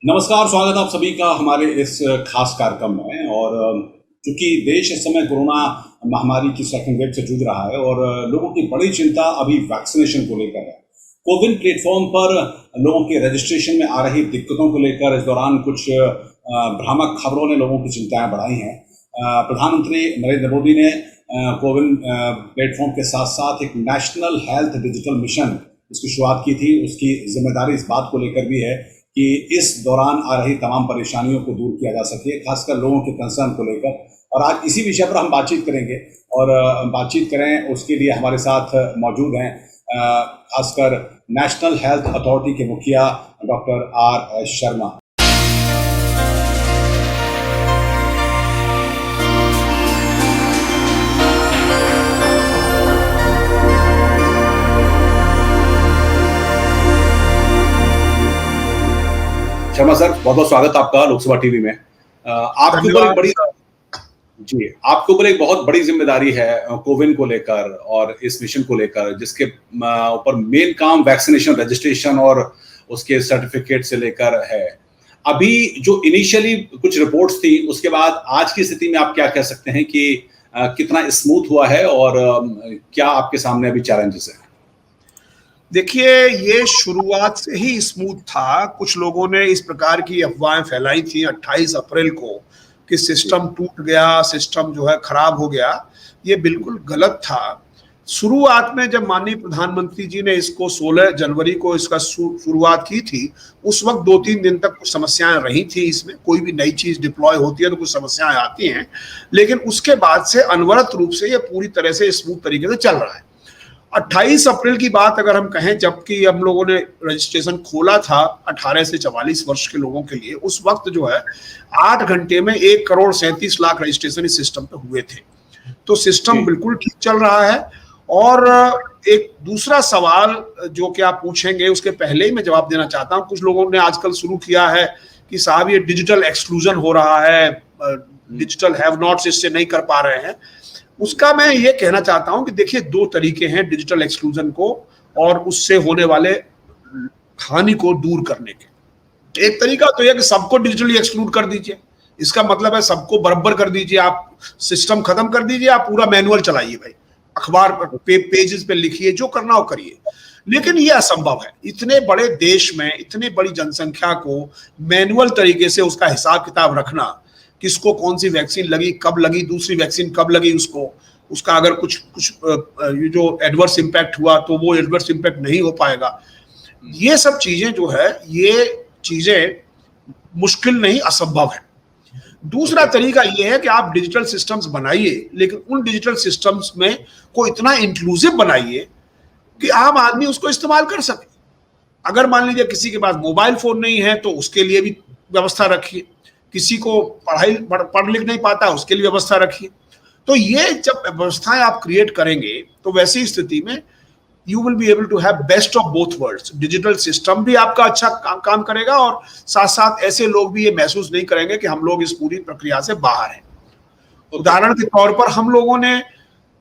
नमस्कार, स्वागत है आप सभी का हमारे इस खास कार्यक्रम में। और चूंकि देश इस समय कोरोना महामारी की सेकंड वेव से जूझ रहा है और लोगों की बड़ी चिंता अभी वैक्सीनेशन को लेकर है। कोविन प्लेटफॉर्म पर लोगों के रजिस्ट्रेशन में आ रही दिक्कतों को लेकर इस दौरान कुछ भ्रामक खबरों ने लोगों की चिंताएं बढ़ाई हैं। प्रधानमंत्री नरेंद्र मोदी ने कोविन प्लेटफॉर्म के साथ साथ एक नेशनल हेल्थ डिजिटल मिशन उसकी शुरुआत की थी। उसकी जिम्मेदारी इस बात को लेकर भी है कि इस दौरान आ रही तमाम परेशानियों को दूर किया जा सके, खासकर लोगों के कंसर्न को लेकर। और आज इसी विषय पर हम बातचीत करेंगे और बातचीत करें उसके लिए हमारे साथ मौजूद हैं खासकर नेशनल हेल्थ अथॉरिटी के मुखिया doctor R Sharma. Sharma sir, बहुत बहुत स्वागत आपका लोकसभा टीवी में। आपके ऊपर एक बड़ी आपके ऊपर एक बहुत बड़ी जिम्मेदारी है कोविन को लेकर और इस मिशन को लेकर, जिसके ऊपर मेन काम वैक्सीनेशन रजिस्ट्रेशन और उसके सर्टिफिकेट से लेकर है। अभी जो इनिशियली कुछ रिपोर्ट्स थी, उसके बाद आज की स्थिति में आप क्या कह सकते हैं कि कितना स्मूथ हुआ है और क्या आपके सामने अभी चैलेंजेस हैं? देखिए, ये शुरुआत से ही स्मूथ था। कुछ लोगों ने इस प्रकार की अफवाहें फैलाई थी 28 अप्रैल को कि सिस्टम टूट गया, सिस्टम जो है खराब हो गया। ये बिल्कुल गलत था। शुरुआत में जब माननीय प्रधानमंत्री जी ने इसको 16 जनवरी को इसका शुरुआत की थी, उस वक्त 2-3 दिन तक कुछ समस्याएं रही थी। इसमें कोई भी नई चीज डिप्लॉय होती है तो कुछ समस्याएं आती हैं, लेकिन उसके बाद से अनवरत रूप से ये पूरी तरह से स्मूथ तरीके से चल रहा है। 28 अप्रैल की बात अगर हम कहें, जबकि हम लोगों ने रजिस्ट्रेशन खोला था 18 से 44 वर्ष के लोगों के लिए, उस वक्त जो है 8 घंटे में 1,37,00,000 रजिस्ट्रेशन इस सिस्टम पे हुए थे। तो सिस्टम बिल्कुल ठीक चल रहा है। और एक दूसरा सवाल जो कि आप पूछेंगे, उसके पहले ही मैं जवाब देना चाहता हूं। कुछ लोगों ने आजकल शुरू किया है कि साहब ये डिजिटल एक्सक्लूजन हो रहा है, डिजिटल हैव नॉट्स इससे नहीं कर पा रहे हैं। उसका मैं ये कहना चाहता हूं कि देखिए, 2 तरीके हैं डिजिटल एक्सक्लूजन को और उससे होने वाले हानि को दूर करने के। एक तरीका तो यह कि सबको डिजिटली एक्सक्लूड कर दीजिए। इसका मतलब है सबको बराबर कर दीजिए, आप सिस्टम खत्म कर दीजिए, आप पूरा मैनुअल चलाइए भाई, अखबार पेजेस पे लिखिए, जो करना हो करिए। लेकिन यह असंभव है। इतने बड़े देश में इतनी बड़ी जनसंख्या को मैनुअल तरीके से उसका हिसाब किताब रखना, किसको कौन सी वैक्सीन लगी, कब लगी, दूसरी वैक्सीन कब लगी, उसका अगर कुछ जो एडवर्स इंपैक्ट हुआ तो वो एडवर्स इंपैक्ट नहीं हो पाएगा। ये सब चीजें जो है, ये चीजें मुश्किल नहीं, असंभव है। दूसरा तरीका ये है कि आप डिजिटल सिस्टम्स बनाइए, लेकिन उन डिजिटल सिस्टम्स में को इतना इंक्लूसिव बनाइए कि आम आदमी उसको इस्तेमाल कर सके। अगर मान लीजिए किसी के पास मोबाइल फोन नहीं है तो उसके लिए भी व्यवस्था रखिए, किसी को पढ़ लिख नहीं पाता उसके लिए व्यवस्था रखिए। तो ये जब व्यवस्थाएं आप क्रिएट करेंगे तो वैसी स्थिति में you will be able to have best of both worlds. Digital system भी आपका अच्छा काम करेगा और साथ साथ ऐसे लोग भी ये महसूस नहीं करेंगे कि हम लोग इस पूरी प्रक्रिया से बाहर हैं। उदाहरण के तौर पर हम लोगों ने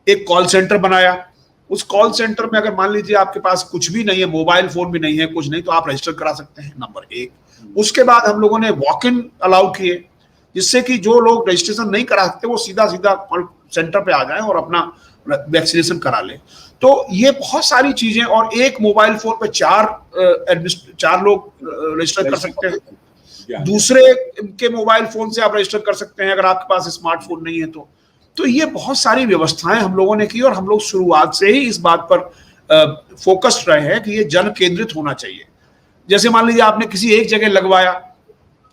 एक कॉल सेंटर बनाया। उस कॉल सेंटर में अगर मान लीजिए आपके पास कुछ भी नहीं है, मोबाइल फोन भी नहीं है, कुछ नहीं, तो आप रजिस्टर करा सकते हैं, नंबर 1। उसके बाद हम लोगों ने वॉक इन अलाउ किए, जिससे कि जो लोग रजिस्ट्रेशन नहीं करा सकते वो सीधा सीधा कॉल सेंटर पे आ जाएं और अपना वैक्सीनेशन करा लें। तो ये बहुत सारी चीजें, और एक मोबाइल फोन पे 4 लोग रजिस्टर कर सकते हैं। दूसरे के मोबाइल फोन से आप रजिस्टर कर सकते हैं अगर आपके पास स्मार्टफोन नहीं है तो ये बहुत सारी व्यवस्थाएं हम लोगों ने की। और हम लोग शुरुआत से ही इस बात पर फोकस्ड रहे हैं कि ये जन केंद्रित होना चाहिए। जैसे मान लीजिए आपने किसी एक जगह लगवाया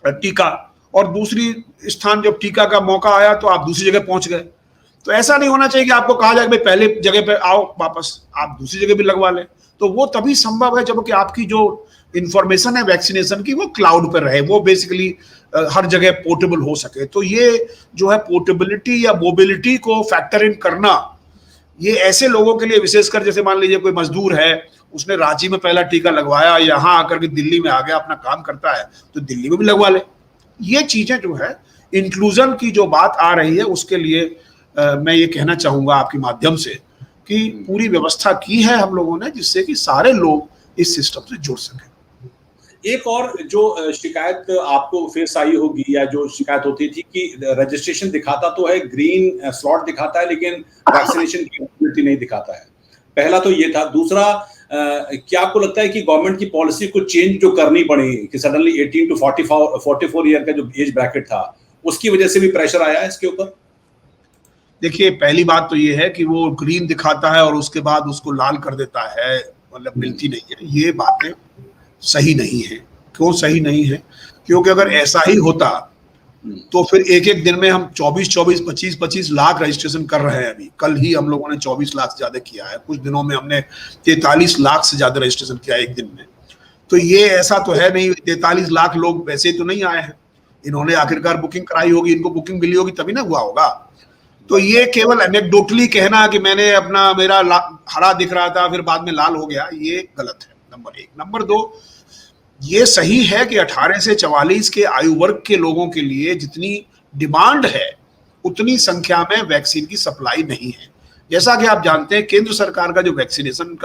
टीका और दूसरी स्थान जब टीका का मौका आया तो आप दूसरी जगह पहुंच गए। तो ऐसा नहीं होना चाहिए कि आपको कहा जाए भाई पहले जगह पे आओ, वापस आप दूसरी जगह भी लगवा लें। तो वो तभी संभव है जबकि आपकी जो इंफॉर्मेशन है वैक्सीनेशन की वो क्लाउड पर रहे, वो बेसिकली हर जगह पोर्टेबल हो सके। तो ये जो है पोर्टेबिलिटी या मोबिलिटी को फैक्टर इन करना, ये ऐसे लोगों के लिए विशेषकर, जैसे मान लीजिए कोई मजदूर है, उसने रांची में पहला टीका लगवाया, यहाँ आकर के दिल्ली में आ गया, अपना काम करता है, तो दिल्ली में भी लगवा ले। ये चीजें जो है इंक्लूजन की जो बात आ रही है, उसके लिए मैं ये कहना चाहूंगा आपके माध्यम से कि पूरी व्यवस्था की है हम लोगों ने, जिससे कि सारे लोग इस सिस्टम से जुड़ सकें। एक और जो शिकायत आपको फेस आई होगी या जो शिकायत होती थी कि रजिस्ट्रेशन दिखाता तो है, ग्रीन स्लॉट दिखाता है, लेकिन वैक्सीनेशन की अवेलेबिलिटी नहीं दिखाता है। पहला तो ये था। दूसरा, क्या आपको लगता है कि गवर्नमेंट की पॉलिसी को चेंज जो करनी पड़ी कि सडनली 18 टू 44 ईयर का जो एज ब्रैकेट था, उसकी वजह से भी प्रेशर आया है इसके ऊपर? देखिए, पहली बात तो ये है कि वो ग्रीन दिखाता है और उसके बाद उसको लाल कर देता है, मतलब मिलती नहीं है। ये बातें सही नहीं है। क्यों सही नहीं है? क्योंकि अगर ऐसा ही होता तो फिर एक एक दिन में हम 24-24, 25-25 लाख रजिस्ट्रेशन कर रहे हैं। अभी कल ही हम लोगों ने 24 लाख से ज्यादा किया है, कुछ दिनों में हमने 43 लाख से ज्यादा रजिस्ट्रेशन किया एक दिन में। तो ये ऐसा तो है नहीं, 43 लाख लोग वैसे तो नहीं आए हैं, इन्होंने आखिरकार बुकिंग कराई होगी, इनको बुकिंग मिली होगी तभी ना हुआ होगा। तो ये केवल एनेक्डोटली कहना कि मैंने अपना मेरा हरा दिख रहा था फिर बाद में लाल हो गया, ये गलत है, नंबर एक। नंबर दो, ये सही है कि 18 से 44 के आयु वर्ग के लोगों के लिए जितनी डिमांड है उतनी संख्या में वैक्सीन की सप्लाई नहीं है। जैसा कि आप जानते हैं, केंद्र सरकार का जो वैक्सीनेशन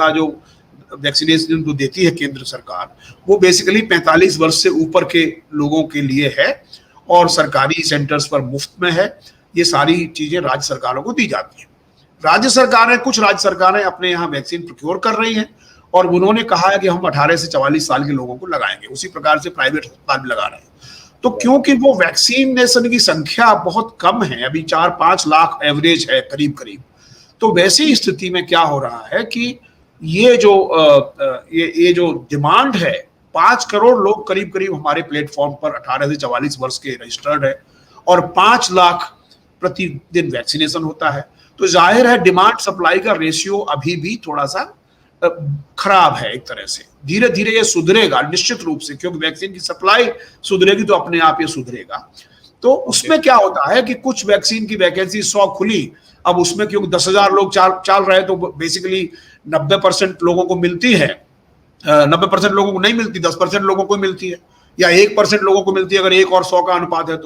जो देती है केंद्र सरकार, वो बेसिकली 45 वर्ष से ऊपर के लोगों के लिए है और सरकारी सेंटर्स पर मुफ्त में है। ये सारी चीजें राज्य सरकारों को दी जाती हैं। कुछ राज्य सरकारें अपने यहाँ वैक्सीन प्रोक्योर कर रही हैं और उन्होंने कहा है कि हम 18 से 44 साल के लोगों को लगाएंगे। उसी प्रकार से प्राइवेट अस्पताल भी लगा रहे हैं। तो क्योंकि वो वैक्सीनेशन की संख्या बहुत कम है, अभी 4-5 लाख एवरेज है करीब करीब, तो वैसी स्थिति में क्या हो रहा है कि ये जो डिमांड है, 5 करोड़ लोग करीब करीब हमारे प्लेटफॉर्म पर 18 से 44 वर्ष के रजिस्टर्ड है और 5 लाख प्रतिदिन वैक्सीनेशन होता है। तो जाहिर है डिमांड सप्लाई का रेशियो अभी भी थोड़ा सा खराब है एक तरह से। धीरे धीरे ये सुधरेगा निश्चित रूप से, क्योंकि वैक्सीन की सप्लाई सुधरेगी तो अपने आप ये सुधरेगा। तो उसमें क्या होता है कि कुछ वैक्सीन की वैकेंसी 100 खुली, अब उसमें क्योंकि 10,000 लोग चल रहे हैं तो बेसिकली 90% लोगों को मिलती है, 90% लोगों को नहीं मिलती, 10% लोगों को मिलती है या 1% लोगों को मिलती है, अगर 1 और 100 का अनुपात है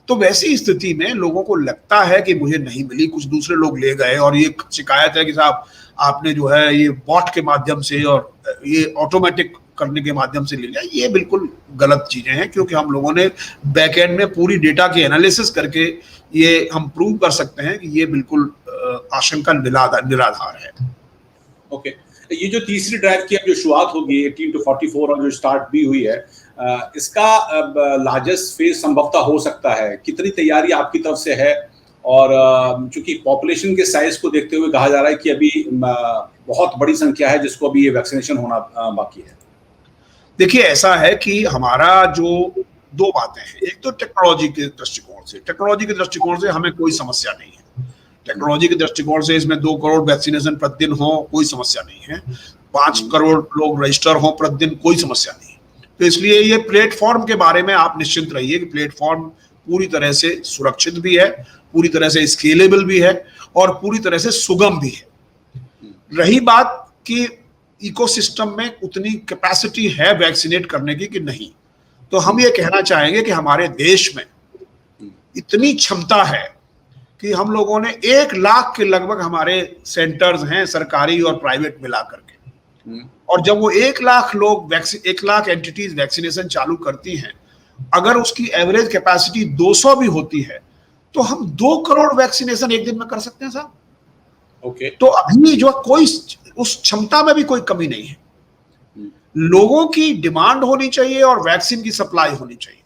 तो वैसी स्थिति में लोगों को लगता है कि मुझे नहीं मिली, कुछ दूसरे लोग ले गए, और ये शिकायत है कि साहब आपने जो है ये बॉट के माध्यम से और ये ऑटोमेटिक करने के माध्यम से ले लिया। ये बिल्कुल गलत चीजें हैं, क्योंकि हम लोगों ने बैकएंड में पूरी डेटा की एनालिसिस करके ये हम प्रूव कर सकते हैं कि ये बिल्कुल आशंका निराधार है। ओके, ये जो तीसरी ड्राइव की अब जो शुरुआत होगी 18 टू 44 और जो स्टार्ट भी हुई है, इसका लार्जेस्ट फेज संभवतः हो सकता है, कितनी तैयारी आपकी तरफ से है? और चूंकि पॉपुलेशन के साइज को देखते हुए कहा जा रहा है कि अभी बहुत बड़ी संख्या है जिसको अभी ये वैक्सीनेशन होना बाकी है। देखिए, ऐसा है कि हमारा जो 2 बातें हैं, एक तो टेक्नोलॉजी के दृष्टिकोण से हमें कोई समस्या नहीं है। टेक्नोलॉजी के दृष्टिकोण से इसमें 2 करोड़ वैक्सीनेशन प्रतिदिन हो, कोई समस्या नहीं है। 5 करोड़ लोग रजिस्टर हो प्रतिदिन, कोई समस्या नहीं है। तो इसलिए ये प्लेटफॉर्म के बारे में आप निश्चिंत रहिए कि प्लेटफॉर्म पूरी तरह से सुरक्षित भी है, पूरी तरह से स्केलेबल भी है और पूरी तरह से सुगम भी है। रही बात कि इकोसिस्टम में उतनी कैपेसिटी है वैक्सीनेट करने की कि नहीं, तो हम ये कहना चाहेंगे कि हमारे देश में इतनी क्षमता है कि हम लोगों ने 1 लाख के लगभग हमारे सेंटर्स हैं, सरकारी और प्राइवेट मिला करके, और जब वो 1 लाख लोग 1 लाख एंटिटीज वैक्सीनेशन चालू करती हैं, अगर उसकी एवरेज कैपेसिटी 200 भी होती है तो हम 2 करोड़ वैक्सीनेशन एक दिन में कर सकते हैं साहब। ओके, तो अभी जो कोई उस क्षमता में भी कोई कमी नहीं है। लोगों की डिमांड होनी चाहिए और वैक्सीन की सप्लाई होनी चाहिए,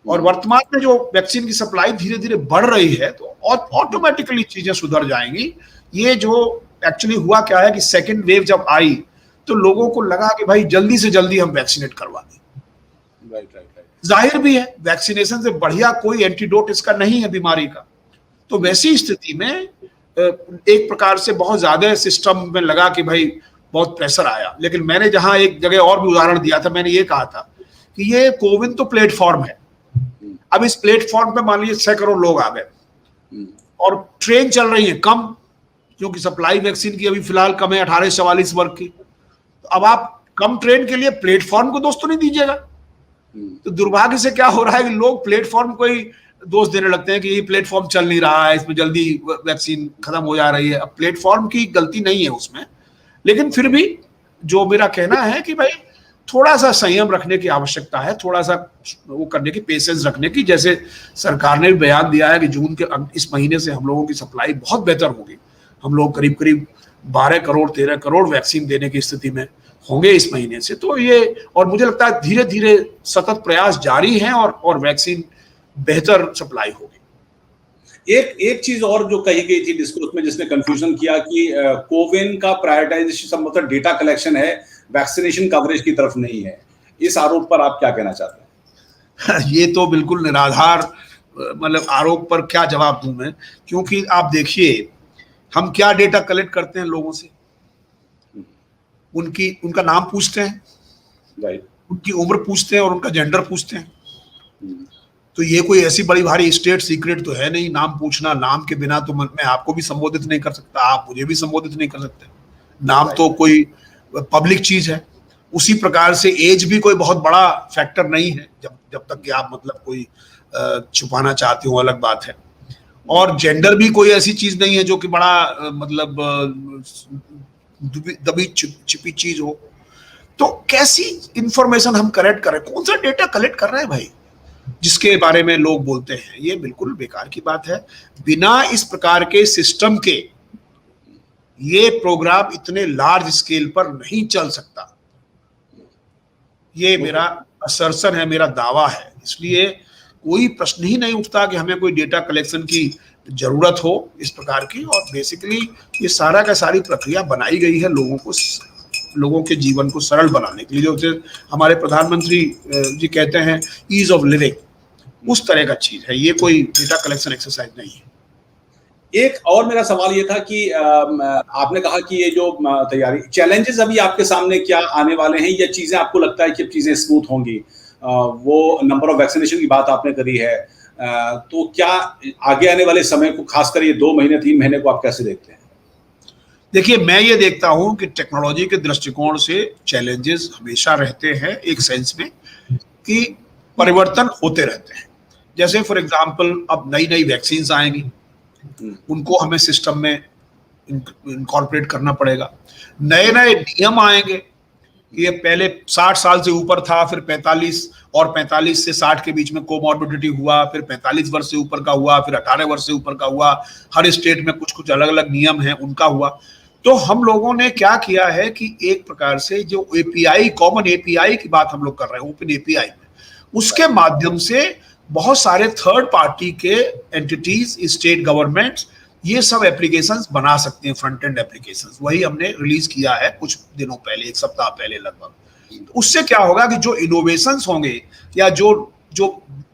और वर्तमान में जो वैक्सीन की सप्लाई धीरे धीरे बढ़ रही है तो ऑटोमेटिकली चीजें सुधर जाएंगी। ये जो एक्चुअली हुआ क्या है कि सेकेंड वेव जब आई तो लोगों को लगा कि भाई जल्दी से जल्दी हम वैक्सीनेट करवा दें। जाहिर भी है वैक्सीनेशन से बढ़िया कोई एंटीडोट इसका नहीं है बीमारी का। तो वैसी स्थिति में एक प्रकार से बहुत ज्यादा सिस्टम में लगा कि भाई बहुत प्रेशर आया। लेकिन मैंने जहां एक जगह और भी उदाहरण दिया था, मैंने ये कहा था कि ये कोविन तो प्लेटफॉर्म है। अब इस प्लेटफॉर्म पे मान लीजिए 6 करोड़ लोग आ गए और ट्रेन चल रही है कम, क्योंकि सप्लाई वैक्सीन की अभी फिलहाल कम है 18 से 44 वर्ग की। तो अब आप कम ट्रेन के लिए प्लेटफॉर्म को दोष तो नहीं दीजिएगा। तो दुर्भाग्य से क्या हो रहा है कि लोग प्लेटफॉर्म को ही दोष देने लगते हैं कि ये प्लेटफॉर्म चल नहीं रहा है, इसमें जल्दी वैक्सीन खत्म हो जा रही है। अब प्लेटफॉर्म की गलती नहीं है उसमें, लेकिन फिर भी जो मेरा कहना है कि भाई थोड़ा सा संयम रखने की आवश्यकता है, थोड़ा सा वो करने की, पेशेंस रखने की। जैसे सरकार ने भी बयान दिया है कि जून के इस महीने से हम लोगों की सप्लाई बहुत बेहतर होगी। हम लोग करीब करीब 12 करोड़ 13 करोड़ वैक्सीन देने की स्थिति में होंगे इस महीने से। तो ये, और मुझे लगता है धीरे धीरे सतत प्रयास जारी हैं और वैक्सीन बेहतर सप्लाई होगी। एक चीज और जो कही गई थी डिस्कोर्स में जिसने कंफ्यूजन किया कि कोविन का प्रायोरिटाइजेशन मतलब डेटा कलेक्शन है, वैक्सीनेशन कवरेज की तरफ नहीं है। इस आरोप पर आप क्या कहना चाहते हैं? ये तो बिल्कुल निराधार मतलब आरोप पर क्या जवाब दूं मैं, क्योंकि आप देखिए हम क्या डेटा कलेक्ट करते हैं लोगों से, उनका नाम पूछते हैं, राइट, उनकी उम्र पूछते हैं और उनका जेंडर पूछते हैं। तो ये कोई ऐसी बड़ी भारी स्टेट सीक्रेट तो है नहीं नाम पूछना। नाम के बिना तो मैं आपको भी संबोधित नहीं कर सकता, आप मुझे भी संबोधित नहीं कर सकते। नाम तो कोई पब्लिक चीज है। उसी प्रकार से एज भी कोई बहुत बड़ा फैक्टर नहीं है, जब तक कि आप मतलब कोई छुपाना चाहते हो, अलग बात है। और जेंडर भी कोई ऐसी चीज नहीं है जो कि बड़ा मतलब दबी छिपी चीज हो। तो कैसी इंफॉर्मेशन हम कलेक्ट कर रहे हैं, कौन सा डेटा कलेक्ट कर रहे हैं भाई जिसके बारे में लोग बोलते हैं? ये बिल्कुल बेकार की बात है। बिना इस प्रकार के सिस्टम के ये प्रोग्राम इतने लार्ज स्केल पर नहीं चल सकता। ये मेरा असर्शन है, मेरा दावा है। इसलिए कोई प्रश्न ही नहीं उठता कि हमें कोई डेटा कलेक्शन की जरूरत हो इस प्रकार की। और बेसिकली ये सारा का सारी प्रक्रिया बनाई गई है लोगों के जीवन को सरल बनाने के लिए। जो हमारे प्रधानमंत्री जी कहते हैं ईज ऑफ लिविंग, उस तरह का चीज है। ये कोई डेटा कलेक्शन एक्सरसाइज नहीं है। एक और मेरा सवाल ये था कि आपने कहा कि ये जो तैयारी चैलेंजेस अभी आपके सामने क्या आने वाले हैं, या चीजें आपको लगता है कि अब चीजें स्मूथ होंगी? वो नंबर ऑफ वैक्सीनेशन की बात आपने करी है, तो क्या आगे आने वाले समय को, खासकर ये 2 महीने 3 महीने को आप कैसे देखते हैं? देखिए, मैं ये देखता हूं कि टेक्नोलॉजी के दृष्टिकोण से चैलेंजेस हमेशा रहते हैं, एक सेंस में कि परिवर्तन होते रहते हैं। जैसे फॉर एग्जांपल अब नई नई वैक्सीन आएंगी, उनको हमें सिस्टम में इनकॉर्पोरेट करना पड़ेगा। नए नए नियम आएंगे कि ये पहले 60 साल से ऊपर था, फिर 45 और 45 से 60 के बीच में कोमॉर्बिडिटी हुआ, फिर 45 वर्ष से ऊपर का हुआ, फिर 18 वर्ष से ऊपर का हुआ। हर स्टेट में कुछ कुछ अलग अलग नियम हैं, उनका हुआ। तो हम लोगों ने क्या किया है कि एक प्रकार से जो एपीआई, कॉमन एपीआई की बात हम लोग कर रहे हैं, ओपन एपीआई में, उसके माध्यम से बहुत सारे थर्ड पार्टी के एंटिटीज, स्टेट गवर्नमेंट्स, ये सब एप्लीकेशंस बना सकते हैं, फ्रंट एंड एप्लीकेशंस। वही हमने रिलीज किया है कुछ दिनों पहले, 1 सप्ताह पहले लगभग। उससे क्या होगा कि जो इनोवेशंस होंगे या जो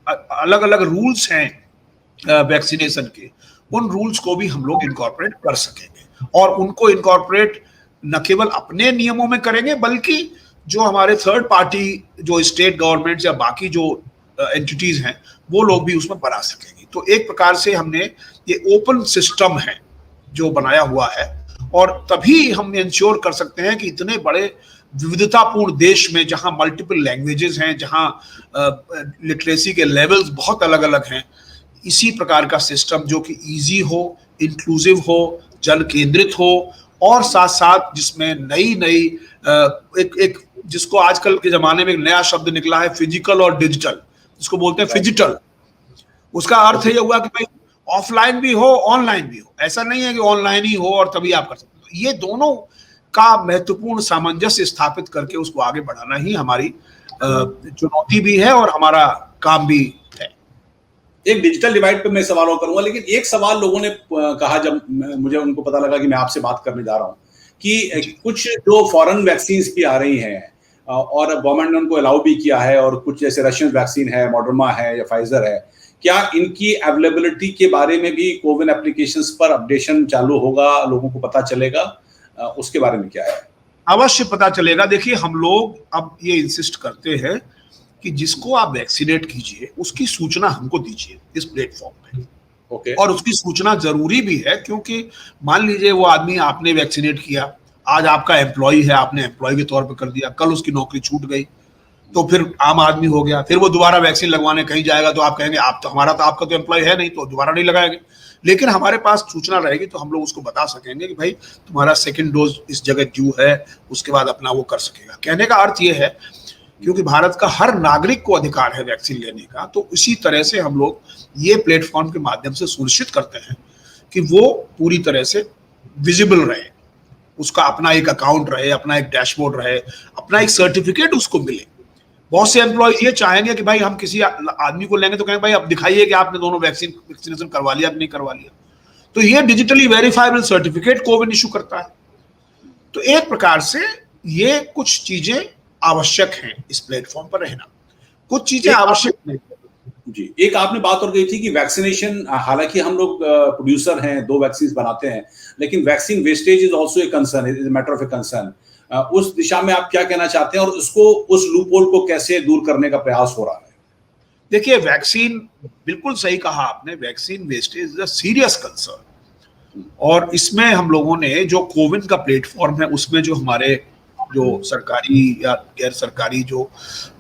अलग अलग रूल्स हैं वैक्सीनेशन के, उन रूल्स को भी हम लोग इनकॉर्पोरेट कर सकेंगे। और उनको इनकॉर्पोरेट न केवल अपने नियमों में करेंगे, बल्कि जो हमारे थर्ड पार्टी, जो स्टेट गवर्नमेंट या बाकी जो एंटिटीज हैं, वो लोग भी उसमें बना सकेंगे। तो एक प्रकार से हमने ये ओपन सिस्टम है जो बनाया हुआ है, और तभी हम इंश्योर कर सकते हैं कि इतने बड़े विविधतापूर्ण देश में, जहां मल्टीपल लैंग्वेजेस हैं, जहां लिटरेसी के लेवल्स बहुत अलग अलग हैं, इसी प्रकार का सिस्टम जो कि इजी हो, इंक्लूसिव हो, जन केंद्रित हो, और साथ साथ जिसमें नई नई एक जिसको आजकल के जमाने में एक नया शब्द निकला है, फिजिकल और डिजिटल, जिसको बोलते हैं फिजिटल। उसका अर्थ ये हुआ कि भाई ऑफलाइन भी हो, ऑनलाइन भी हो। ऐसा नहीं है कि ऑनलाइन ही हो और तभी आप कर सकते हो। ये दोनों का महत्वपूर्ण सामंजस्य स्थापित करके उसको आगे बढ़ाना ही हमारी चुनौती भी है और हमारा काम भी है। एक डिजिटल डिवाइड पे मैं सवाल और करूंगा, लेकिन एक सवाल लोगों ने कहा जब मुझे उनको पता लगा कि मैं आपसे बात करने जा रहा हूं, कि कुछ जो फॉरेन वैक्सीन भी आ रही हैं और गवर्नमेंट ने उनको अलाउ भी किया है, और कुछ जैसे रशियन वैक्सीन है, मॉडर्ना है या फाइजर है, क्या इनकी अवेलेबिलिटी के बारे में भी कोविन एप्लीकेशंस पर अपडेशन चालू होगा, लोगों को पता चलेगा? उसके बारे में क्या है? अवश्य पता चलेगा। देखिए, हम लोग अब ये इंसिस्ट करते हैं कि जिसको आप वैक्सीनेट कीजिए उसकी सूचना हमको दीजिए इस प्लेटफॉर्म पे। ओके। और उसकी सूचना जरूरी भी है, क्योंकि मान लीजिए वो आदमी आपने वैक्सीनेट किया, आज आपका एम्प्लॉय है, आपने एम्प्लॉय के तौर पे कर दिया, कल उसकी नौकरी छूट गई, तो फिर आम आदमी हो गया, फिर वो दोबारा वैक्सीन लगवाने कहीं जाएगा तो आप कहेंगे आप तो हमारा तो आपका तो एम्प्लॉय है नहीं, तो दोबारा नहीं लगाएंगे। लेकिन हमारे पास सूचना रहेगी तो हम लोग उसको बता सकेंगे कि भाई तुम्हारा सेकंड डोज इस जगह ड्यू है, उसके बाद अपना वो कर सकेगा। कहने का अर्थ ये है क्योंकि भारत का हर नागरिक को अधिकार है वैक्सीन लेने का, तो इसी तरह से हम लोग ये प्लेटफॉर्म के माध्यम से सुनिश्चित करते हैं कि वो पूरी तरह से विजिबल रहे, उसका अपना एक अकाउंट रहे, अपना एक डैशबोर्ड रहे, अपना एक सर्टिफिकेट उसको मिले। बहुत से एम्प्लॉयज ये चाहेंगे कि भाई हम किसी आदमी को लेंगे तो कहेंगे भाई अब दिखाइए कि आपने दोनों वैक्सीनेशन करवा लिया कि नहीं करवा लिया। तो ये digitally verifiable certificate CoWIN issue करता है। तो एक प्रकार से ये कुछ चीजें आवश्यक हैं इस प्लेटफॉर्म पर रहना, कुछ चीजें आवश्यक नहीं। जी, एक आपने बात और कही थी कि वैक्सीनेशन, हालांकि हम लोग प्रोड्यूसर हैं, 2 वैक्सीन बनाते हैं, लेकिन vaccine wastage is also a concern, is matter of a concern. उस दिशा में आप क्या कहना चाहते हैं और उसको, उस लूपहोल को कैसे दूर करने का प्रयास हो रहा है? देखिए, वैक्सीन, बिल्कुल सही कहा आपने, vaccine wastage is a serious concern. और इसमें हम लोगों ने जो कोविन का प्लेटफॉर्म है उसमें जो हमारे जो सरकारी या गैर सरकारी जो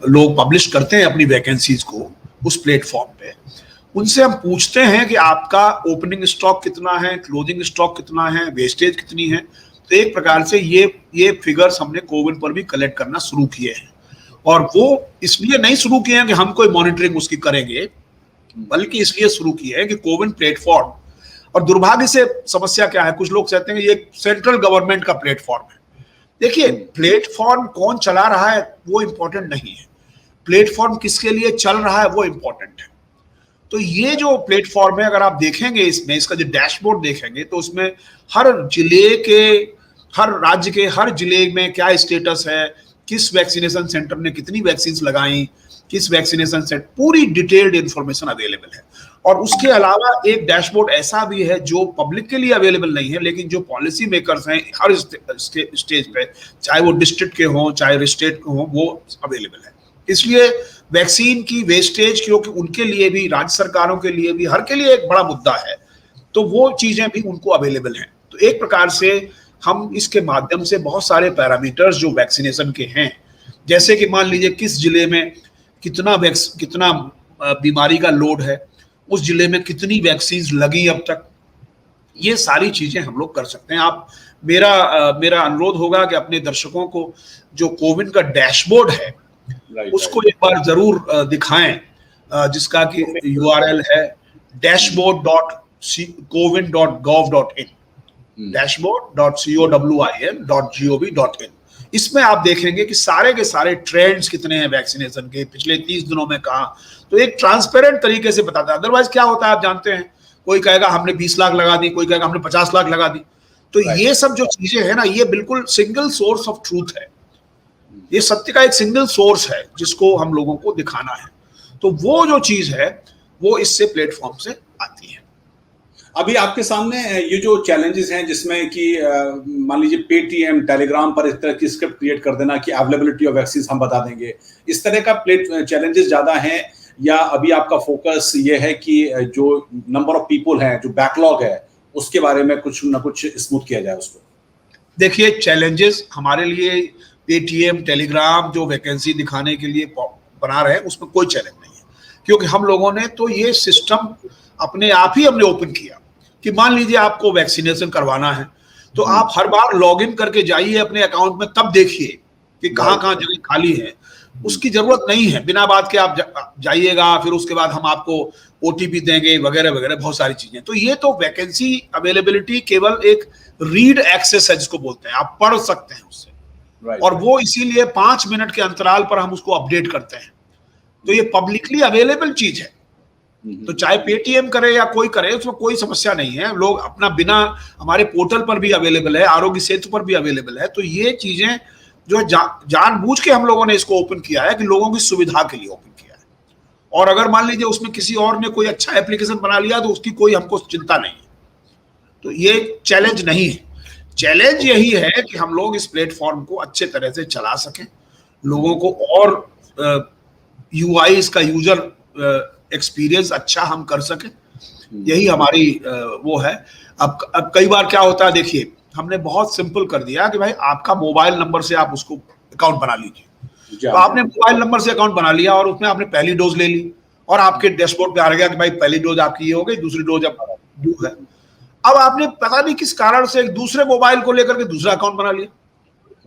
लोग पब्लिश करते हैं अपनी वैकेंसीज को उस प्लेटफॉर्म पे, उनसे हम पूछते हैं कि आपका ओपनिंग स्टॉक कितना है, क्लोजिंग स्टॉक कितना है, वेस्टेज कितनी है। तो एक प्रकार से ये फिगर्स हमने कोविन पर भी कलेक्ट करना शुरू किए हैं। और वो इसलिए नहीं शुरू किए हैं कि हम कोई मॉनिटरिंग उसकी करेंगे, बल्कि इसलिए शुरू किए हैं कि कोविन प्लेटफॉर्म, और दुर्भाग्य से समस्या क्या है, कुछ लोग कहते हैं कि ये सेंट्रल गवर्नमेंट का प्लेटफॉर्म है। देखिए, प्लेटफॉर्म कौन चला रहा है वो इंपॉर्टेंट नहीं है, प्लेटफॉर्म किसके लिए चल रहा है वो इंपॉर्टेंट है। तो ये जो प्लेटफॉर्म है, अगर आप देखेंगे इसमें, इसका जो डैशबोर्ड देखेंगे तो उसमें हर जिले के, हर राज्य के हर जिले में क्या स्टेटस है, किस वैक्सीनेशन सेंटर ने कितनी वैक्सीन लगाई, किस वैक्सीनेशन सेंटर, पूरी डिटेल्ड इंफॉर्मेशन अवेलेबल है। और उसके अलावा एक डैशबोर्ड ऐसा भी है जो पब्लिक के लिए अवेलेबल नहीं है, लेकिन जो पॉलिसी मेकर्स हैं हर स्टेज पे, चाहे वो डिस्ट्रिक्ट के हों चाहे स्टेट के हों, वो अवेलेबल है। इसलिए वैक्सीन की वेस्टेज, क्योंकि उनके लिए भी, राज्य सरकारों के लिए भी, हर के लिए एक बड़ा मुद्दा है, तो वो चीजें भी उनको अवेलेबल हैं। तो एक प्रकार से हम इसके माध्यम से बहुत सारे पैरामीटर्स जो वैक्सीनेशन के हैं, जैसे कि मान लीजिए किस जिले में कितना बीमारी का लोड है, उस जिले में कितनी वैक्सीन लगी अब तक, ये सारी चीजें हम लोग कर सकते हैं। आप मेरा अनुरोध होगा कि अपने दर्शकों को जो कोविन का डैशबोर्ड है उसको एक बार जरूर दिखाएं, जिसका कि URL है dashboard.cowin.gov.in, dashboard.cowin.gov.in। इसमें आप देखेंगे कि सारे के सारे ट्रेंड्स कितने हैं वैक्सीनेशन के, पिछले 30 दिनों में कहा, तो एक ट्रांसपेरेंट तरीके से बताता है। अदरवाइज क्या होता है आप जानते हैं, कोई कहेगा हमने 20 लाख लगा दी, कोई कहेगा हमने 50 लाख लगा दी। तो ये सब जो चीजें है ना, ये बिल्कुल सिंगल सोर्स ऑफ ट्रूथ है, ये सत्य का एक सिंगल सोर्स है जिसको हम लोगों को दिखाना है। तो वो जो चीज है वो इससे प्लेटफॉर्म से आती है। अभी आपके सामने ये जो चैलेंजेस हैं, जिसमें कि मान लीजिए पेटीएम, टेलीग्राम पर इस तरह की स्क्रिप्ट क्रिएट कर देना कि अवेलेबिलिटी ऑफ वैक्सीन हम बता देंगे, इस तरह का चैलेंजेस ज्यादा हैं, या अभी आपका फोकस ये है कि जो नंबर ऑफ पीपल हैं, जो बैकलॉग है, उसके बारे में कुछ ना कुछ स्मूथ किया जाए उसको? देखिए, चैलेंजेस हमारे लिए पेटीएम, टेलीग्राम जो वैकेंसी दिखाने के लिए बना रहे हैं, उसमें कोई चैलेंज नहीं है, क्योंकि हम लोगों ने तो ये सिस्टम अपने आप ही हमने ओपन किया कि मान लीजिए आपको वैक्सीनेशन करवाना है तो आप हर बार लॉगिन करके जाइए अपने अकाउंट में, तब देखिए कि कहाँ कहाँ जगह खाली है। उसकी जरूरत नहीं है, बिना बात के आप जाइएगा, फिर उसके बाद हम आपको OTP देंगे वगैरह वगैरह, बहुत सारी चीजें। तो ये तो वैकेंसी अवेलेबिलिटी केवल एक रीड एक्सेस है जिसको बोलते हैं, आप पढ़ सकते हैं उससे, और वो इसीलिए 5 मिनट के अंतराल पर हम उसको अपडेट करते हैं। तो ये पब्लिकली अवेलेबल चीज है, तो चाहे पेटीएम करे या कोई करे, उसमें कोई समस्या नहीं है। लोग अपना बिना, हमारे पोर्टल पर भी अवेलेबल है, आरोग्य सेतु पर भी अवेलेबल है। तो ये चीजें जो जानबूझ के हम लोगों ने इसको ओपन किया है कि लोगों की सुविधा के लिए ओपन किया है। और अगर मान लीजिए उसमें किसी और ने कोई अच्छा एप्लीकेशन बना लिया तो उसकी कोई हमको चिंता नहीं है। तो ये चैलेंज नहीं है, चैलेंज यही है कि हम लोग इस प्लेटफॉर्म को अच्छे तरह से चला सकें, लोगों को और UI, इसका यूजर एक्सपीरियंस अच्छा हम कर सकें, यही हमारी वो है। अब कई बार क्या होता है, देखिए हमने बहुत सिंपल कर दिया कि भाई आपका मोबाइल नंबर से आप उसको अकाउंट बना लीजिए। जी, तो आपने मोबाइल नंबर से अकाउंट बना लिया और उसमें आपने पहली डोज ले ली और आपके डैशबोर्ड पे आ गया कि भाई पहली डोज आपकी ये हो गई, दूसरी डोज अब ड्यू है। अब आपने पता नहीं किस कारण से एक दूसरे मोबाइल को लेकर के दूसरा अकाउंट बना लिया।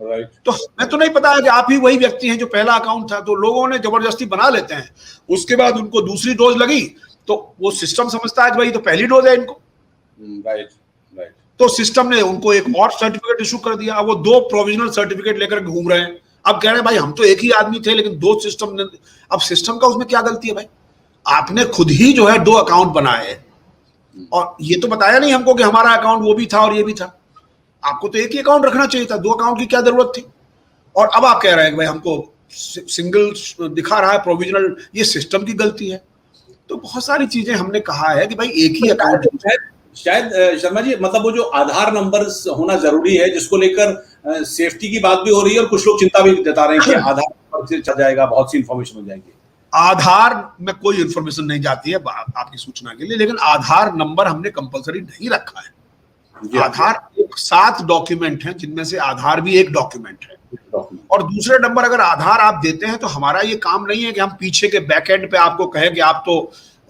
राइट। तो मैं तो नहीं पता है कि आप ही वही व्यक्ति हैं जो पहला अकाउंट था, तो लोगों ने जबरदस्ती बना लेते हैं, उसके बाद उनको दूसरी डोज लगी तो वो सिस्टम समझता है कि भाई तो पहली डोज है इनको, राइट राइट। तो सिस्टम ने उनको एक और सर्टिफिकेट इशू कर दिया। अब वो 2 प्रोविजनल सर्टिफिकेट लेकर घूम रहे हैं। अब कह रहे हैं भाई हम तो एक ही आदमी थे लेकिन 2 सिस्टम ने। अब सिस्टम का उसमें क्या गलती है भाई? आपने खुद ही जो है 2 अकाउंट बनाए और ये तो बताया नहीं हमको कि हमारा अकाउंट वो भी था और ये भी था। आपको तो एक ही अकाउंट रखना चाहिए था, 2 अकाउंट की क्या जरूरत थी? और अब आप कह रहे हैं कि भाई हमको सिंगल दिखा रहा है प्रोविजनल, ये सिस्टम की गलती है। तो बहुत सारी चीजें हमने कहा है कि भाई एक ही अकाउंट। शायद शर्मा जी, मतलब वो जो आधार नंबर होना जरूरी है, जिसको लेकर सेफ्टी की बात भी हो रही है और कुछ लोग चिंता भी जता रहे हैं कि आधार नंबर से चल जाएगा, बहुत सी इंफॉर्मेशन हो जाएगी। आधार में कोई इंफॉर्मेशन नहीं जाती है आपकी सूचना के लिए, लेकिन आधार नंबर हमने कंपलसरी नहीं रखा है। आधार 7 डॉक्यूमेंट हैं जिनमें से आधार भी एक डॉक्यूमेंट है। और दूसरे नंबर अगर आधार आप देते हैं तो हमारा ये काम नहीं है कि हम पीछे के बैक एंड पे आपको कहें कि आप तो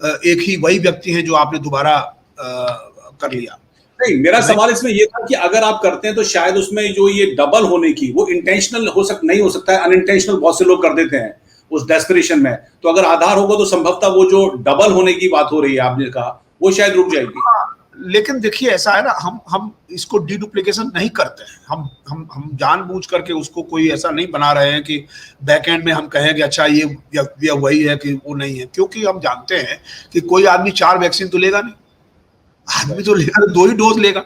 एक ही वही व्यक्ति हैं जो आपने दोबारा कर लिया। नहीं, मेरा सवाल इसमें ये था कि अगर आप करते हैं तो शायद उसमें जो ये डबल होने की वो इंटेंशनल नहीं हो सकता है, अनइंटेंशनल बहुत से लोग कर देते हैं उस डेस्परेशन में। तो अगर आधार होगा तो संभवतः वो जो डबल होने की बात हो रही है आपने कहा, वो शायद रुक जाएगी। लेकिन देखिए ऐसा है ना, हम इसको डीडुप्लीकेशन नहीं करते हैं। हम जानबूझ करके उसको कोई ऐसा नहीं बना रहे हैं कि बैक एंड में हम कहें कि अच्छा ये वही है कि वो नहीं है, क्योंकि हम जानते हैं कि कोई आदमी 4 वैक्सीन तो लेगा नहीं, आदमी तो लेगा 2 ही डोज लेगा।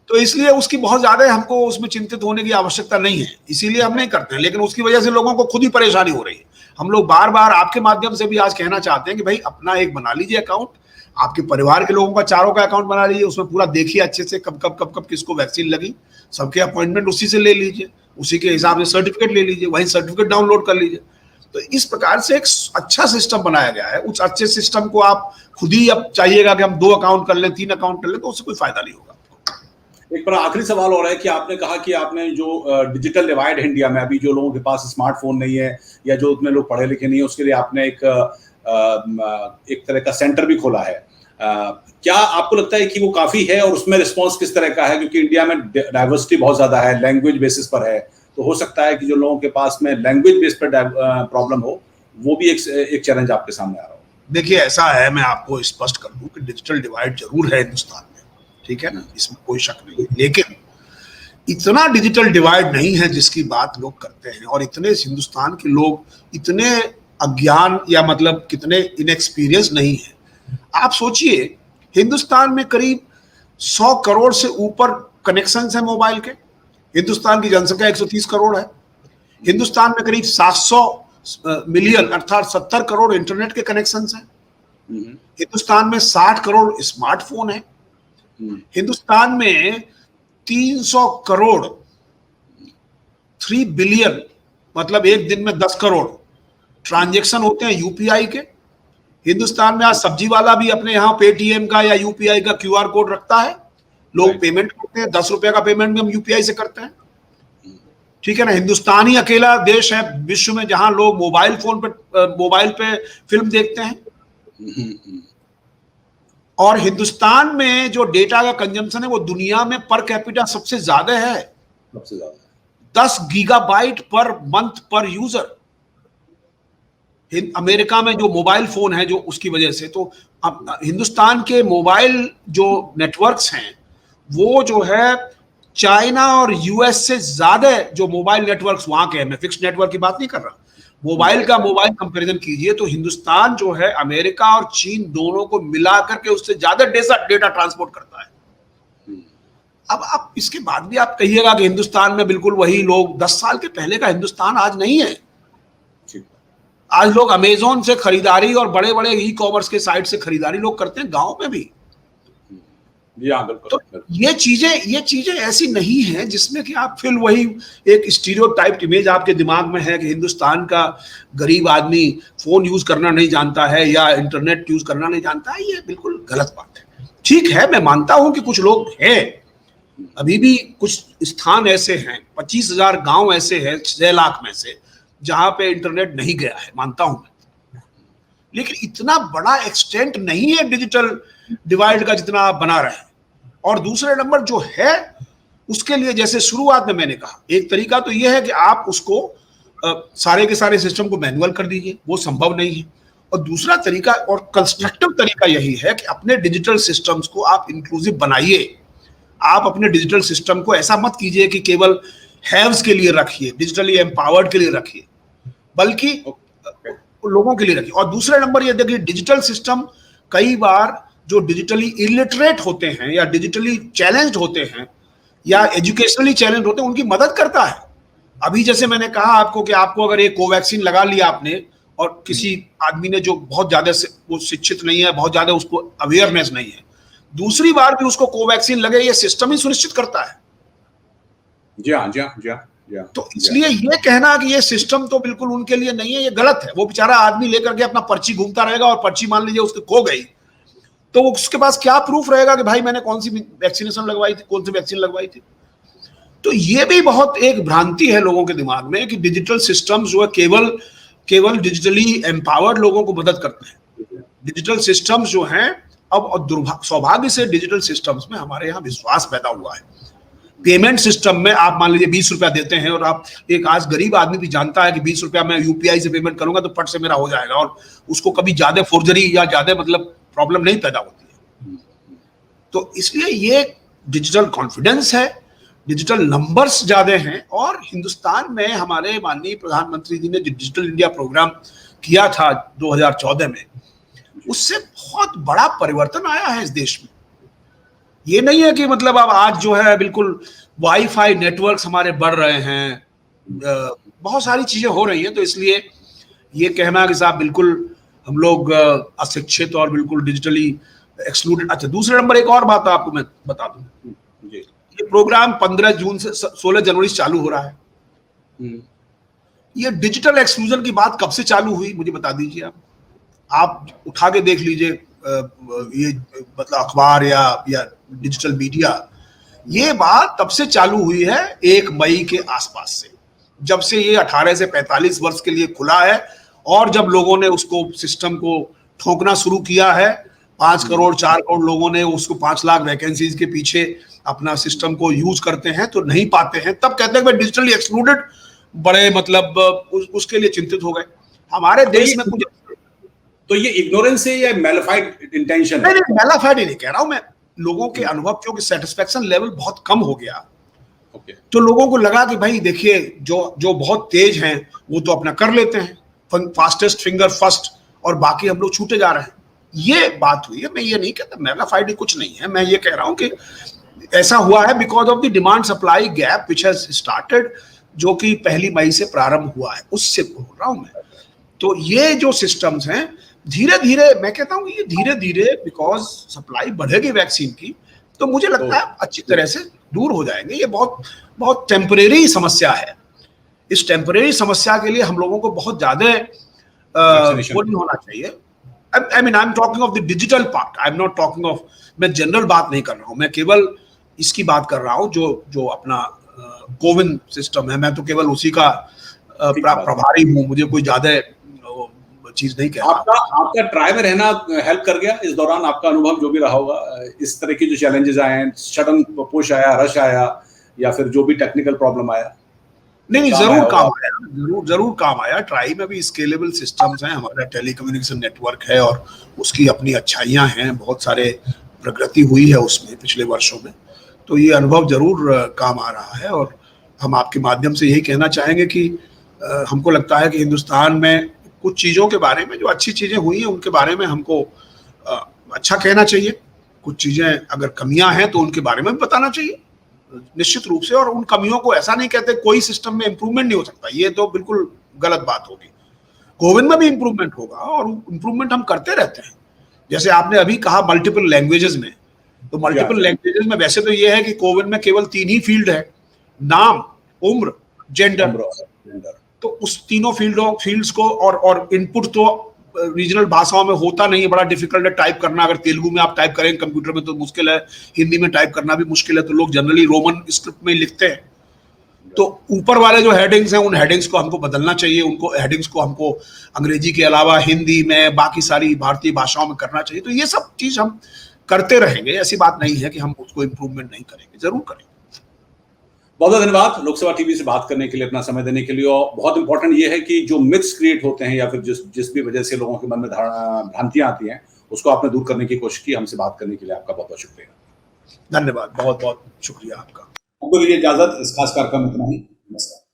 तो इसलिए उसकी बहुत ज्यादा हमको उसमें चिंतित होने की आवश्यकता नहीं है, इसीलिए हम नहीं करते हैं। लेकिन उसकी वजह से लोगों को खुद ही परेशानी हो रही है। हम लोग बार बार आपके माध्यम से भी आज कहना चाहते हैं कि भाई अपना एक बना लीजिए अकाउंट, आपके परिवार के लोगों का 4 का अकाउंट बना लीजिए, उसमें पूरा देखिए अच्छे से कब किसको वैक्सीन लगी, सबके अपॉइंटमेंट उसी से ले लीजिए, उसी के हिसाब से सर्टिफिकेट ले लीजिए, वही सर्टिफिकेट डाउनलोड कर लीजिए। तो इस प्रकार से एक अच्छा सिस्टम बनाया गया है। उस अच्छे सिस्टम को आप खुद ही अब चाहिएगा कि हम 2 अकाउंट कर लें, 3 अकाउंट कर लें, तो उससे कोई फायदा नहीं होगा। एक बड़ा आखिरी सवाल हो रहा है कि आपने कहा कि आपने जो डिजिटल डिवाइड है इंडिया में, अभी जो लोगों के पास स्मार्टफोन नहीं है या जो उतने लोग पढ़े लिखे नहीं है, उसके लिए आपने एक तरह का सेंटर भी खोला है। क्या आपको लगता है कि वो काफी है और उसमें रिस्पॉन्स किस तरह का है? क्योंकि इंडिया में डाइवर्सिटी बहुत ज्यादा है, लैंग्वेज बेसिस पर है, तो हो सकता है कि जो लोगों के पास में लैंग्वेज बेस पर प्रॉब्लम हो, वो भी एक चैलेंज आपके सामने आ रहा हो। देखिए ऐसा है, मैं आपको स्पष्ट कर दूं कि डिजिटल डिवाइड जरूर है हिंदुस्तान में, ठीक है ना, इसमें कोई शक नहीं है। लेकिन इतना डिजिटल डिवाइड नहीं है जिसकी बात लोग करते हैं, और इतने हिंदुस्तान के लोग इतने अज्ञान या मतलब कितने इनएक्सपीरियंस नहीं है। आप सोचिए, हिंदुस्तान में करीब 100 करोड़ से ऊपर कनेक्शंस हैं मोबाइल के। हिंदुस्तान की जनसंख्या 130 करोड़ है। हिंदुस्तान में करीब 700 मिलियन अर्थात 70 करोड़ इंटरनेट के कनेक्शंस हैं। हिंदुस्तान में 60 करोड़ स्मार्टफोन है। हिंदुस्तान में 300 करोड़ 3 बिलियन मतलब एक दिन में 10 करोड़ ट्रांजैक्शन होते हैं यूपीआई के। हिंदुस्तान में आज सब्जी वाला भी अपने यहाँ पेटीएम का या यूपीआई का क्यूआर कोड रखता है, लोग पेमेंट करते हैं। 10 रुपए का पेमेंट भी हम यूपीआई से करते हैं, ठीक है ना। हिंदुस्तान ही अकेला देश है विश्व में जहां लोग मोबाइल पे फिल्म देखते हैं। और हिंदुस्तान में जो डेटा का कंजम्पशन है वो दुनिया में पर कैपिटा सबसे ज्यादा है, 10 गीगाबाइट पर मंथ पर यूजर। अमेरिका में जो मोबाइल फोन है जो उसकी वजह से, तो हिंदुस्तान के मोबाइल जो नेटवर्क्स हैं वो जो है चाइना और यूएस से ज्यादा जो मोबाइल नेटवर्क्स वहां के हैं। मैं फिक्स्ड नेटवर्क की बात नहीं कर रहा, मोबाइल कंपैरिजन कीजिए तो हिंदुस्तान जो है अमेरिका और चीन दोनों को मिला करके उससे ज्यादा डेटा ट्रांसपोर्ट करता है। अब आप इसके बाद भी आप कहिएगा कि हिंदुस्तान में बिल्कुल वही लोग, 10 साल के पहले का हिंदुस्तान आज नहीं है। आज लोग अमेजोन से खरीदारी और बड़े बड़े ई कॉमर्स के साइट से खरीदारी लोग करते हैं, गांव में भी। बिल्कुल। तो ये चीजें ऐसी नहीं है जिसमें कि आप फिर वही एक स्टीरियोटाइप्ड इमेज आपके दिमाग में है कि हिंदुस्तान का गरीब आदमी फोन यूज करना नहीं जानता है या इंटरनेट यूज करना नहीं जानता है। ये बिल्कुल गलत बात है। ठीक है, मैं मानता हूं कि कुछ लोग हैं, अभी भी कुछ स्थान ऐसे हैं, 25,000 गांव ऐसे हैं 6 लाख में से जहां पे इंटरनेट नहीं गया है, मानता हूं मैं, लेकिन इतना बड़ा एक्सटेंट नहीं है डिजिटल डिवाइड का जितना आप बना रहे हैं। और दूसरे नंबर जो है उसके लिए, जैसे शुरुआत में मैंने कहा, एक तरीका तो यह है कि आप उसको सारे के सारे सिस्टम को मैनुअल कर दीजिए, वो संभव नहीं है। और दूसरा तरीका और कंस्ट्रक्टिव तरीका यही है कि अपने डिजिटल सिस्टम्स को आप इंक्लूसिव बनाइए। आप अपने डिजिटल सिस्टम को ऐसा मत कीजिए कि केवल हैव्स के लिए रखिए, डिजिटली एम्पावर्ड के लिए रखिए, बल्कि लोगों के लिए रखिए। और दूसरे नंबर ये देखिए, डिजिटल सिस्टम कई बार जो डिजिटली इलिटरेट होते हैं या डिजिटली चैलेंज्ड होते हैं या एजुकेशनली चैलेंज होते हैं, उनकी मदद करता है। अभी जैसे मैंने कहा आपको कि आपको अगर एक कोवैक्सीन लगा लिया आपने, और किसी आदमी ने जो बहुत ज्यादा वो शिक्षित नहीं है, बहुत ज्यादा उसको अवेयरनेस नहीं है, दूसरी बार भी उसको कोवैक्सीन लगे, ये सिस्टम ही सुनिश्चित करता है। जी हाँ, जी हाँ, जी हाँ, जी हाँ। तो इसलिए ये कहना कि ये सिस्टम तो बिल्कुल उनके लिए नहीं है, ये गलत है। वो बेचारा आदमी लेकर के अपना पर्ची घूमता रहेगा, और पर्ची मान लीजिए उसके खो गई, तो उसके पास क्या प्रूफ रहेगा कि भाई मैंने कौन सी वैक्सीनेशन लगवाई थी, कौन सी वैक्सीन लगवाई थी। तो ये भी बहुत एक भ्रांति है लोगों के दिमाग में कि डिजिटल सिस्टम्स जो है केवल डिजिटली एम्पावर्ड लोगों को मदद करते हैं। डिजिटल सिस्टम्स जो हैं, अब सौभाग्य से डिजिटल सिस्टम्स में हमारे यहाँ विश्वास पैदा हुआ है। पेमेंट सिस्टम में आप मान लीजिए 20 रुपया देते हैं, और आप एक आज गरीब आदमी भी जानता है कि 20 रुपया मैं यूपीआई से पेमेंट करूंगा तो फट से मेरा हो जाएगा, और उसको कभी ज्यादा फोर्जरी या ज्यादा मतलब प्रॉब्लम नहीं पैदा होती है। तो इसलिए ये डिजिटल कॉन्फिडेंस है, डिजिटल नंबर्स ज्यादा हैं। और हिंदुस्तान में हमारे माननीय प्रधानमंत्री जी ने जो डिजिटल इंडिया प्रोग्राम किया था 2014 में, उससे बहुत बड़ा परिवर्तन आया है इस देश में। ये नहीं है कि मतलब अब आज जो है बिल्कुल वाईफाई नेटवर्क्स हमारे बढ़ रहे हैं, बहुत सारी चीजें हो रही हैं। तो इसलिए ये कहना कि साहब बिल्कुल हम लोग अशिक्षित और बिल्कुल डिजिटली एक्सक्लूडेड। अच्छा, दूसरे नंबर एक और बात आपको मैं बता दूं, ये प्रोग्राम 15 जून से 16 जनवरी से चालू हो रहा है। ये डिजिटल एक्सक्लूजन की बात कब से चालू हुई, मुझे बता दीजिए। आप उठा के देख लीजिए, ये मतलब अखबार या डिजिटल मीडिया, ये बात तब से चालू हुई है 1 मई के आसपास से, जब से ये 18 से 45 वर्ष के लिए खुला है। और जब लोगों ने उसको सिस्टम को ठोकना शुरू किया है, 5 करोड़ 4 करोड़ लोगों ने उसको 5 लाख वैकेंसीज के पीछे अपना सिस्टम को यूज करते हैं तो नहीं पाते हैं, तब कहते हैं डिजिटली एक्सक्लूडेड, बड़े मतलब उसके लिए चिंतित हो गए। हमारे देश में कुछ, तो ये इग्नोरेंस है या मैलिफाइड इंटेंशन? नहीं, मैलिफाइड ही नहीं कह रहा हूं मैं, लोगों के अनुभव, क्योंकि सेटिस्फेक्शन लेवल बहुत कम हो गया। तो लोगों को लगा कि भाई देखिए, जो बहुत तेज हैं वो तो अपना कर लेते हैं, फास्टेस्ट फिंगर फर्स्ट, और बाकी हम लोग छूटे जा रहे हैं। ये बात हुई है। मैं ये नहीं कहता मैलिफाइड कुछ नहीं है, मैं ये कह रहा हूं कि ऐसा हुआ है because of the demand supply gap which has started, जो कि 1 मई से प्रारंभ हुआ है, उससे बोल रहा हूं मैं। तो ये जो सिस्टम्स हैं, धीरे धीरे, मैं कहता हूं कि ये धीरे धीरे बिकॉज सप्लाई बढ़ेगी वैक्सीन की, तो मुझे लगता है अच्छी तरह से दूर हो जाएंगे। ये बहुत बहुत टेम्परेरी समस्या है। इस टेम्परेरी समस्या के लिए हम लोगों को बहुत ज्यादा वो नहीं होना चाहिए। I mean, I'm talking of the digital part. I'm not talking of, मैं जनरल बात नहीं कर रहा हूँ, मैं केवल इसकी बात कर रहा हूँ जो अपना कोविन सिस्टम है, मैं तो केवल उसी का प्रभारी हूँ, मुझे कोई ज्यादा चीज नहीं कह रहा। आपका ट्राई में रहना हेल्प कर गया इस दौरान? आपका अनुभव जो भी रहा होगा, इस तरह की जो चैलेंजेस आए हैं, सडन पुश आया, रश आया, या फिर जो भी टेक्निकल प्रॉब्लम आया? नहीं, जरूर काम आया, जरूर काम आया। ट्राई में भी स्केलेबल सिस्टम्स हैं, हमारा टेलीकम्युनिकेशन नेटवर्क है और उसकी अपनी अच्छाइयां हैं, बहुत सारे प्रगति हुई है उसमें पिछले वर्षों में। तो ये अनुभव जरूर काम आ रहा है। और हम आपके माध्यम से यही कहना चाहेंगे कि हमको लगता है कि हिंदुस्तान में कुछ चीज़ों के बारे में, जो अच्छी चीज़ें हुई हैं उनके बारे में हमको अच्छा कहना चाहिए। कुछ चीज़ें अगर कमियां हैं तो उनके बारे में भी बताना चाहिए निश्चित रूप से। और उन कमियों को ऐसा नहीं कहते कोई सिस्टम में इंप्रूवमेंट नहीं हो सकता, ये तो बिल्कुल गलत बात होगी। कोविन में भी इंप्रूवमेंट होगा, और इंप्रूवमेंट हम करते रहते हैं। जैसे आपने अभी कहा मल्टीपल लैंग्वेजेस में, तो मल्टीपल लैंग्वेजेस में वैसे तो ये है कि कोविन में केवल 3 ही फील्ड है, नाम, उम्र, जेंडर। तो उस तीनों फील्ड्स को और इनपुट तो रीजनल भाषाओं में होता नहीं है, बड़ा डिफिकल्ट है टाइप करना। अगर तेलुगु में आप टाइप करेंगे कंप्यूटर में तो मुश्किल है, हिंदी में टाइप करना भी मुश्किल है, तो लोग जनरली रोमन स्क्रिप्ट में लिखते हैं। तो ऊपर वाले जो हेडिंग्स हैं उन हेडिंग्स को हमको बदलना चाहिए, उनको हेडिंग्स को हमको अंग्रेजी के अलावा हिंदी में बाकी सारी भारतीय भाषाओं में करना चाहिए। तो ये सब चीज हम करते रहेंगे, ऐसी बात नहीं है कि हम उसको इम्प्रूवमेंट नहीं करेंगे, जरूर करेंगे। बहुत बहुत धन्यवाद लोकसभा टीवी से बात करने के लिए, अपना समय देने के लिए। और बहुत इंपॉर्टेंट ये है कि जो मिथ्स क्रिएट होते हैं या फिर जिस भी वजह से लोगों के मन में भ्रांतियां आती हैं, उसको आपने दूर करने की कोशिश की। हमसे बात करने के लिए आपका बहुत बहुत शुक्रिया। धन्यवाद, बहुत बहुत शुक्रिया आपका। आपको लिए इजाजत, इस खास कार्यक्रम में इतना ही। नमस्कार।